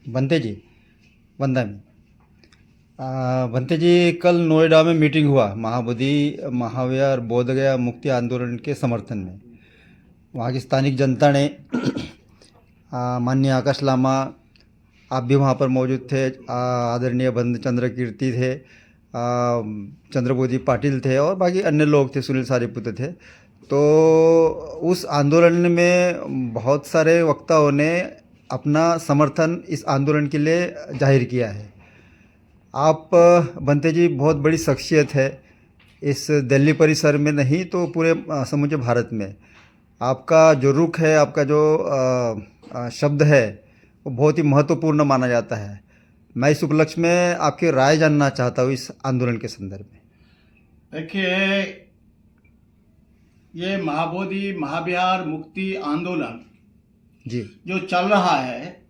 बनते जी, वंदन। बनते जी, कल नोएडा में मीटिंग हुआ महाबोधि महावीर बोधगया मुक्ति आंदोलन के समर्थन में। वहाँ की स्थानिक जनता ने माननीय आकाश लामा, आप भी वहाँ पर मौजूद थे, आदरणीय बंद चंद्र कीर्ति थे, चंद्रबोधी पाटिल थे और बाकी अन्य लोग थे, सुनील सारीपुत्र थे। तो उस आंदोलन में बहुत सारे वक्ताओं ने अपना समर्थन इस आंदोलन के लिए जाहिर किया है। आप बनते जी बहुत बड़ी शख्सियत है, इस दिल्ली परिसर में नहीं तो पूरे समूचे भारत में। आपका जो रुख है, आपका जो शब्द है, वो बहुत ही महत्वपूर्ण माना जाता है। मैं इस उपलक्ष्य में आपकी राय जानना चाहता हूँ इस आंदोलन के संदर्भ में। देखिए, ये महाबोधि महाविहार मुक्ति आंदोलन जी जो चल रहा है,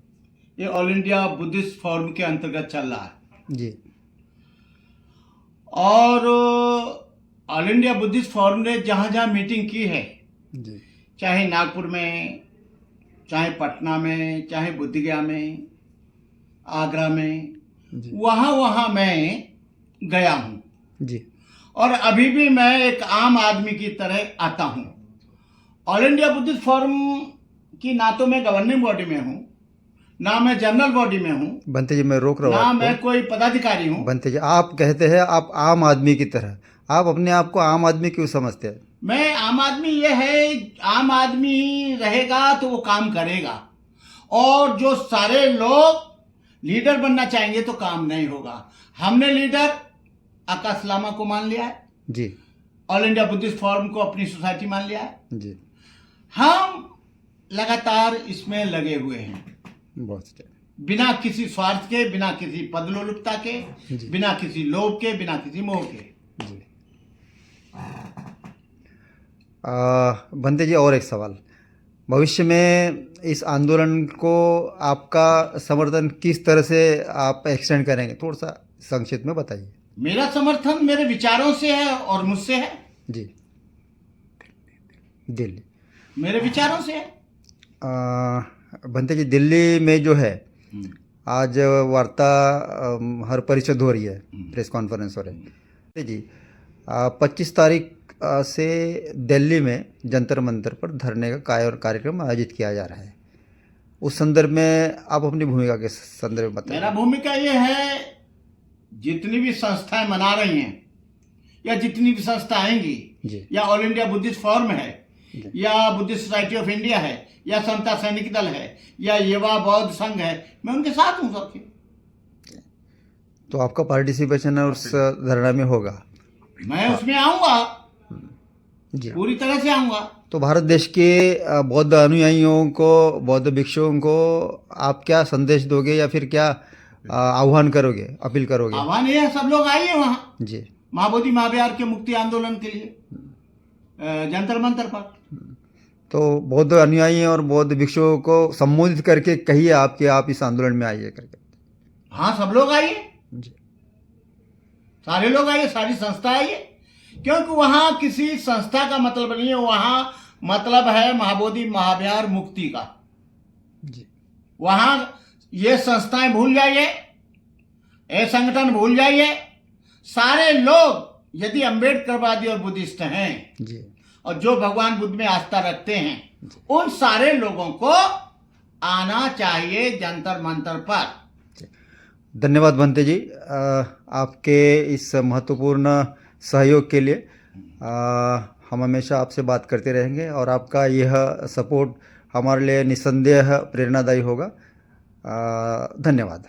ये ऑल इंडिया बुद्धिस्ट फोरम के अंतर्गत चल रहा है। जी और ऑल इंडिया बुद्धिस्ट फोरम ने जहाँ जहाँ मीटिंग की है, जी चाहे नागपुर में, चाहे पटना में, चाहे बोधगया में, आगरा में, जी वहाँ वहाँ मैं गया हूँ। जी और अभी भी मैं एक आम आदमी की तरह आता हूँ। ऑल इंडिया बुद्धिस्ट फोरम की ना तो मैं गवर्निंग बॉडी में हूँ, ना मैं जनरल बॉडी में हूँ, बनते जी, मैं रोक रहा हूँ ना आपको। मैं कोई पदाधिकारी हूँ। बनते जी, आप कहते हैं आप आम आदमी की तरह, आप अपने आप को आम आदमी क्यों समझते हैं? मैं आम आदमी ये है, आम आदमी रहेगा तो वो काम करेगा, और जो सारे लोग लीडर बनना चाहेंगे तो काम नहीं होगा। हमने लीडर आकाश लामा को मान लिया है, जी ऑल इंडिया बुद्धिस्ट फोरम को अपनी सोसाइटी मान लिया है। जी हम लगातार इसमें लगे हुए हैं, बहुत अच्छे। बिना किसी स्वार्थ के, बिना किसी पदलोलुपता के, जी। बिना किसी लोभ के, बिना किसी मोह के। जी बनते जी, और एक सवाल, भविष्य में इस आंदोलन को आपका समर्थन किस तरह से आप एक्सटेंड करेंगे, थोड़ा सा संक्षिप्त में बताइए। मेरा समर्थन मेरे विचारों से है और मुझसे है। जी दिल्ली, मेरे विचारों से है। बनते जी, दिल्ली में जो है आज वार्ता हर परिषद हो रही है, प्रेस कॉन्फ्रेंस हो रही है जी। 25 तारीख से दिल्ली में जंतर मंतर पर धरने का कार्यक्रम आयोजित किया जा रहा है। उस संदर्भ में आप अपनी भूमिका के संदर्भ में बताइए। मेरा भूमिका ये है, जितनी भी संस्थाएं मना रही हैं, या जितनी भी संस्था आएंगी, जी या ऑल इंडिया बुद्धिस्ट फोरम है, जी या बुद्धिस्ट सोसाइटी ऑफ इंडिया है, या समता सैनिक दल है, या युवा बौद्ध संघ है, मैं उनके साथ हूँ सबके। तो आपका पार्टिसिपेशन उस धरना में होगा? मैं उसमें आऊंगा, जी पूरी तरह से आऊंगा। तो भारत देश के बौद्ध अनुयायियों को, बौद्ध भिक्षुओं को आप क्या संदेश दोगे या फिर क्या आह्वान करोगे, अपील करोगे? आह्वान ये है, सब लोग आइए वहाँ जी महाबोधि महाविहार के मुक्ति आंदोलन के लिए, जंतर मंतर पर। तो बौद्ध अनुयायी और बौद्ध भिक्षुओं को संबोधित करके कहिए आप कि आप इस आंदोलन में आइए करके। हाँ, सब लोग आइए, जी सारे लोग आइए, सारी संस्था आइए, क्योंकि वहाँ किसी संस्था का मतलब नहीं है, वहाँ मतलब है महाबोधि महाविहार मुक्ति का। जी वहाँ ये संस्थाएं भूल जाइए, ये संगठन भूल जाइए। सारे लोग यदि अम्बेडकरवादी और बुद्धिस्ट हैं, जी और जो भगवान बुद्ध में आस्था रखते हैं, उन सारे लोगों को आना चाहिए जंतर मंतर पर। धन्यवाद बनते जी, आपके इस महत्वपूर्ण सहयोग के लिए। हम हमेशा आपसे बात करते रहेंगे और आपका यह सपोर्ट हमारे लिए निस्संदेह प्रेरणादायी होगा। धन्यवाद।